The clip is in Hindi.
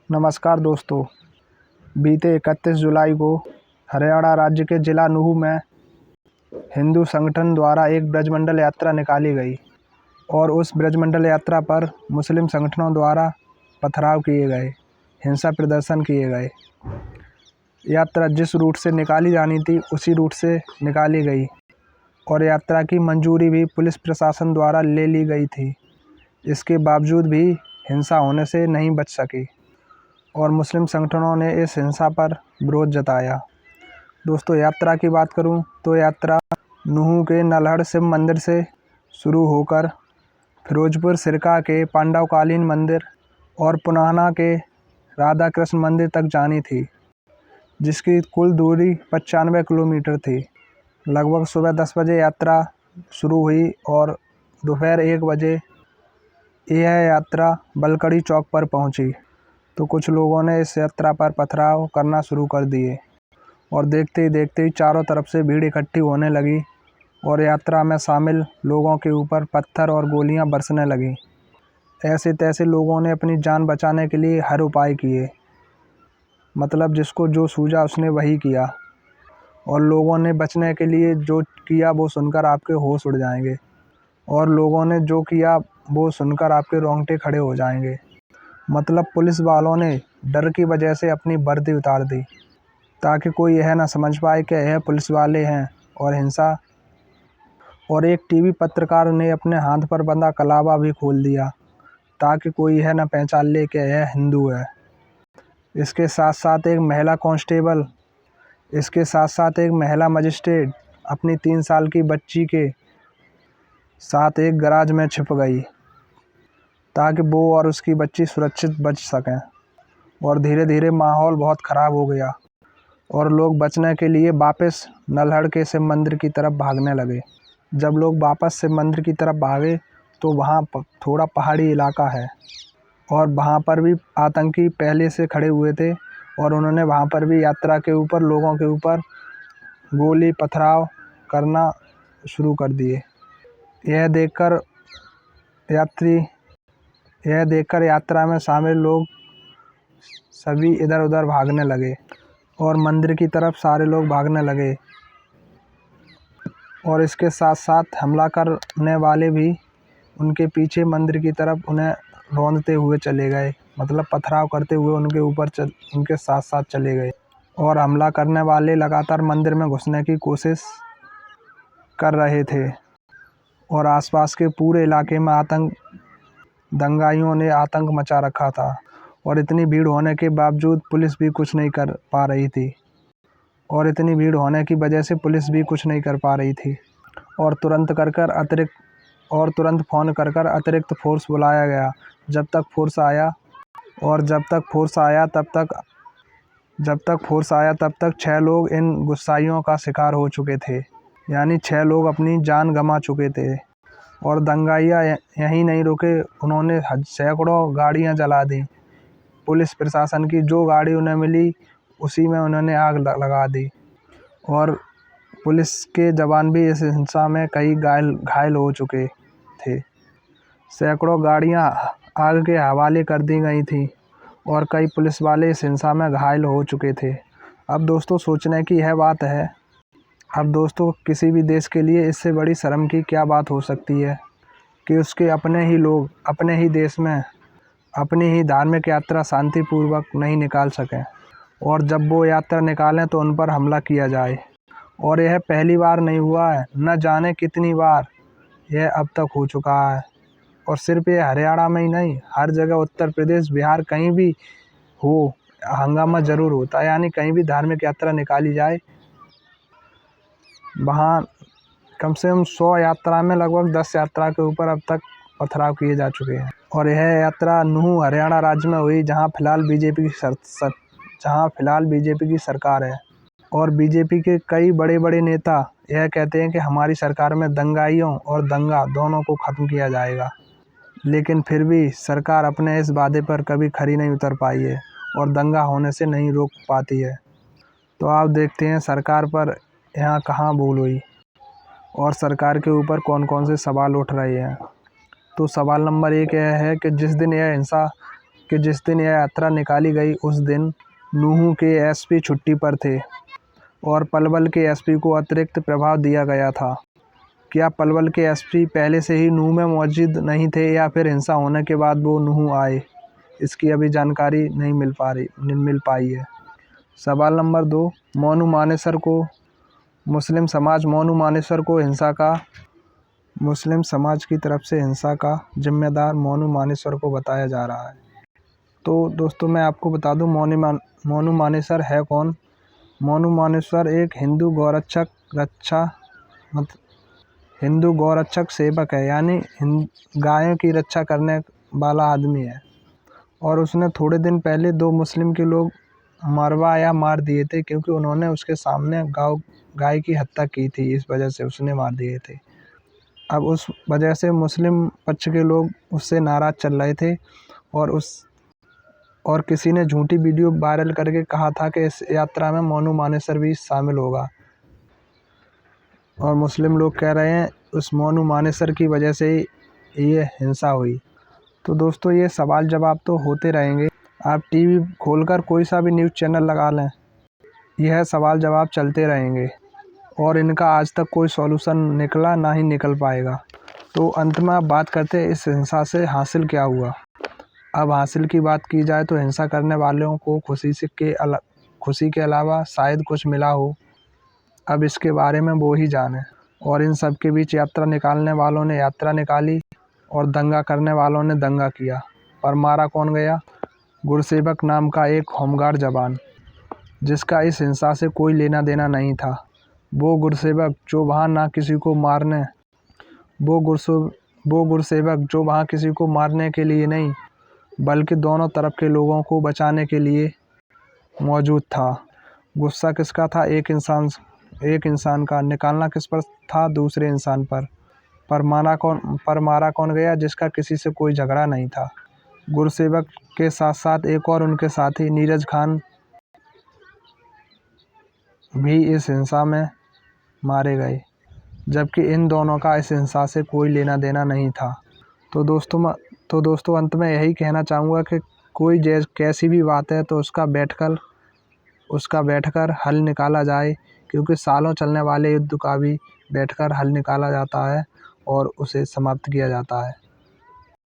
नमस्कार दोस्तों। बीते 31 जुलाई को हरियाणा राज्य के जिला नूंह में हिंदू संगठन द्वारा एक ब्रजमंडल यात्रा निकाली गई और उस ब्रजमंडल यात्रा पर मुस्लिम संगठनों द्वारा पथराव किए गए, हिंसा प्रदर्शन किए गए। यात्रा जिस रूट से निकाली जानी थी उसी रूट से निकाली गई और यात्रा की मंजूरी भी पुलिस प्रशासन द्वारा ले ली गई थी। इसके बावजूद भी हिंसा होने से नहीं बच सकी और मुस्लिम संगठनों ने इस हिंसा पर विरोध जताया। दोस्तों, यात्रा की बात करूं तो यात्रा नूंह के नल्हड़ शिव मंदिर से शुरू होकर फिरोजपुर सिरका के पांडवकालीन मंदिर और पुनाहना के राधा कृष्ण मंदिर तक जानी थी, जिसकी कुल दूरी 95 किलोमीटर थी। लगभग सुबह 10 बजे यात्रा शुरू हुई और दोपहर 1 बजे यह यात्रा बलकड़ी चौक पर पहुंची तो कुछ लोगों ने इस यात्रा पर पथराव करना शुरू कर दिए और देखते ही देखते ही चारों तरफ से भीड़ इकट्ठी होने लगी और यात्रा में शामिल लोगों के ऊपर पत्थर और गोलियां बरसने लगीं। ऐसे तैसे लोगों ने अपनी जान बचाने के लिए हर उपाय किए, मतलब जिसको जो सूझा उसने वही किया और लोगों ने बचने के लिए जो किया वो सुनकर आपके होश उड़ जाएंगे और लोगों ने जो किया वो सुनकर आपके रोंगटे खड़े हो जाएंगे। मतलब पुलिस वालों ने डर की वजह से अपनी वर्दी उतार दी ताकि कोई यह ना समझ पाए कि यह पुलिस वाले हैं और हिंसा। और एक टीवी पत्रकार ने अपने हाथ पर बंधा कलावा भी खोल दिया ताकि कोई यह ना पहचान ले कि यह हिंदू है। इसके साथ साथ एक महिला मजिस्ट्रेट अपनी 3 साल की बच्ची के साथ एक गैराज में छिप गई ताकि वो और उसकी बच्ची सुरक्षित बच सकें। और धीरे धीरे माहौल बहुत ख़राब हो गया और लोग बचने के लिए वापस नल्हड़ के शिव मंदिर की तरफ भागने लगे। जब लोग वापस शिव मंदिर की तरफ भागे तो वहाँ थोड़ा पहाड़ी इलाका है और वहाँ पर भी आतंकी पहले से खड़े हुए थे और उन्होंने वहाँ पर भी यात्रा के ऊपर लोगों के ऊपर गोली पथराव करना शुरू कर दिए। यह देखकर यात्रा में शामिल लोग सभी इधर उधर भागने लगे और मंदिर की तरफ सारे लोग भागने लगे और इसके साथ साथ हमला करने वाले भी उनके पीछे मंदिर की तरफ उन्हें रौंदते हुए चले गए, मतलब पथराव करते हुए उनके साथ साथ चले गए। और हमला करने वाले लगातार मंदिर में घुसने की कोशिश कर रहे थे और आसपास के पूरे इलाके में दंगाइयों ने आतंक मचा रखा था और इतनी भीड़ होने के बावजूद पुलिस भी कुछ नहीं कर पा रही थी और इतनी भीड़ होने की वजह से पुलिस भी कुछ नहीं कर पा रही थी और तुरंत फ़ोन कर अतिरिक्त फोर्स बुलाया गया। जब तक फोर्स आया तब तक 6 लोग इन गुस्साइयों का शिकार हो चुके थे, यानी 6 लोग अपनी जान गंवा चुके थे। और दंगाइया यहीं नहीं रुके, उन्होंने सैकड़ों गाड़ियां जला दी। पुलिस प्रशासन की जो गाड़ी उन्हें मिली उसी में उन्होंने आग लगा दी और पुलिस के जवान भी इस हिंसा में कई घायल हो चुके थे। सैकड़ों गाड़ियां आग के हवाले कर दी गई थीं और कई पुलिस वाले इस हिंसा में घायल हो चुके थे। अब दोस्तों, सोचने की यह बात है, अब दोस्तों किसी भी देश के लिए इससे बड़ी शर्म की क्या बात हो सकती है कि उसके अपने ही लोग अपने ही देश में अपनी ही धार्मिक यात्रा शांतिपूर्वक नहीं निकाल सकें और जब वो यात्रा निकालें तो उन पर हमला किया जाए। और यह पहली बार नहीं हुआ है, न जाने कितनी बार यह अब तक हो चुका है। और सिर्फ ये हरियाणा में ही नहीं, हर जगह उत्तर प्रदेश, बिहार, कहीं भी हो हंगामा ज़रूर होता है। यानी कहीं भी धार्मिक यात्रा निकाली जाए, वहाँ कम से कम 100 यात्रा में लगभग 10 यात्रा के ऊपर अब तक पथराव किए जा चुके हैं। और यह यात्रा नूंह हरियाणा राज्य में हुई जहाँ फिलहाल बीजेपी की सरकार है और बीजेपी के कई बड़े बड़े नेता यह कहते हैं कि हमारी सरकार में दंगाइयों और दंगा दोनों को ख़त्म किया जाएगा, लेकिन फिर भी सरकार अपने इस वादे पर कभी खरी नहीं उतर पाई है और दंगा होने से नहीं रोक पाती है। तो आप देखते हैं सरकार पर यहाँ कहाँ भूल हुई और सरकार के ऊपर कौन कौन से सवाल उठ रहे हैं। तो सवाल नंबर 1 यह है कि जिस दिन यह हिंसा कि जिस दिन यह यात्रा निकाली गई उस दिन नूंह के एसपी छुट्टी पर थे और पलवल के एसपी को अतिरिक्त प्रभाव दिया गया था। क्या पलवल के एसपी पहले से ही नूंह में मौजूद नहीं थे या फिर हिंसा होने के बाद वो नूंह आए, इसकी अभी जानकारी नहीं मिल पाई है। सवाल नंबर 2, मोनू मानेसर को मुस्लिम समाज की तरफ से हिंसा का जिम्मेदार मोनू मानेसर को बताया जा रहा है। तो दोस्तों मैं आपको बता दूं मोनू मानेसर है कौन। मोनू मानेसर एक हिंदू गौरक्षक सेवक है, यानी गायों की रक्षा करने वाला आदमी है। और उसने थोड़े दिन पहले 2 मुस्लिम के लोग मार दिए थे, क्योंकि उन्होंने उसके सामने गाय की हत्या की थी। इस वजह से उसने मार दिए थे। अब उस वजह से मुस्लिम पक्ष के लोग उससे नाराज़ चल रहे थे और किसी ने झूठी वीडियो वायरल करके कहा था कि इस यात्रा में मोनू मानेसर भी शामिल होगा। और मुस्लिम लोग कह रहे हैं उस मोनू मानेसर की वजह से ही ये हिंसा हुई। तो दोस्तों ये सवाल जवाब तो होते रहेंगे। आप टीवी खोलकर कोई सा भी न्यूज़ चैनल लगा लें, यह सवाल जवाब चलते रहेंगे और इनका आज तक कोई सॉल्यूशन निकला ना ही निकल पाएगा। तो अंत में आप बात करते हैं इस हिंसा से हासिल क्या हुआ। अब हासिल की बात की जाए तो हिंसा करने वालों को खुशी के अलावा शायद कुछ मिला हो। अब इसके बारे में वो ही जाने। और इन सब के बीच यात्रा निकालने वालों ने यात्रा निकाली और दंगा करने वालों ने दंगा किया। पर मारा कौन गया? गुरसेवक नाम का एक होमगार्ड जवान, जिसका इस हिंसा से कोई लेना देना नहीं था। वो गुरसेवक जो वहाँ किसी को मारने के लिए नहीं, बल्कि दोनों तरफ के लोगों को बचाने के लिए मौजूद था। गुस्सा किसका था? एक इंसान का। निकालना किस पर था? दूसरे इंसान पर। पर मारा कौन गया? जिसका किसी से कोई झगड़ा नहीं था। गुरसेवक के साथ साथ एक और उनके साथी नीरज खान भी इस हिंसा में मारे गए, जबकि इन दोनों का इस हिंसा से कोई लेना देना नहीं था। तो दोस्तों अंत में यही कहना चाहूँगा कि कोई कैसी भी बात है तो उसका बैठकर हल निकाला जाए, क्योंकि सालों चलने वाले युद्ध का भी बैठकर हल निकाला जाता है और उसे समाप्त किया जाता है।